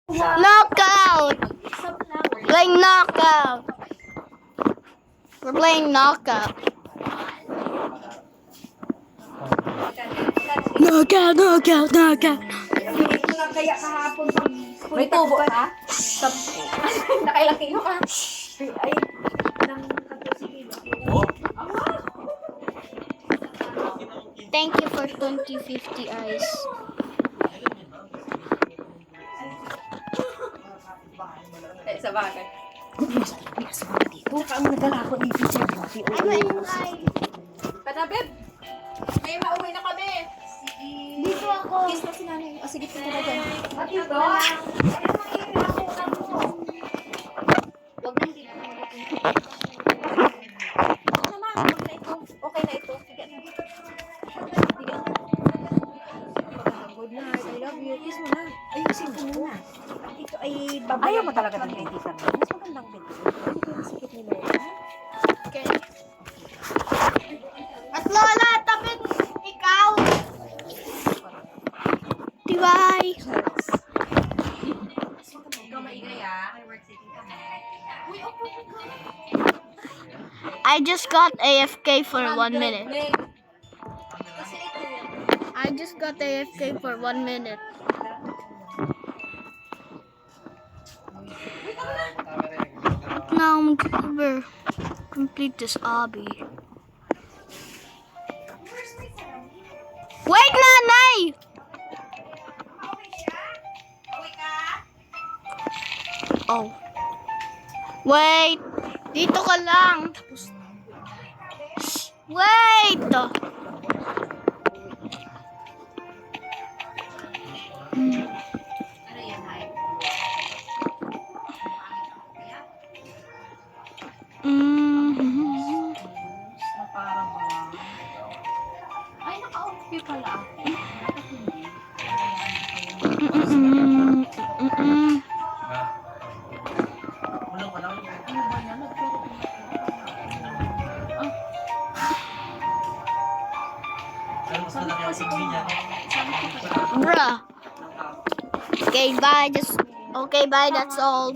Knockout! Playing knockout. We're playing knockout. Knockout. Kaya kahapon may tubo ka? Nakailang kilo ka? Ay, ng 14 kilo. Thank you for 2050 eyes. Sa bagay. Tsaka ang nagala ko dito siya. Panabib! May mauwi na kami. Dito ako. Kiss na si nanay. O sige, tingnan na dyan. At ito? Huwag na hindi na naman, okay na ito. Okay na ito. Sige na. Sige na. Good night. I love you. Kiss mo na. Ayusin mo muna. Ito ay babae. Ayaw mo talaga ng bentisan mo. Mas magandang bentisan. Hindi ko yung sikip ni Lola. Okay. At Lola, tapin ikaw. Bye. Ikaw maingay ah. I just got AFK for 1 minute. Kasi ito. I just got AFK for 1 minute. Now I'm gonna complete this obby. Wait, nanay! Oh. Wait! Dito ka lang! Wait! Ay, naka-okay pala ako. Bruh. Okay, bye. That's all.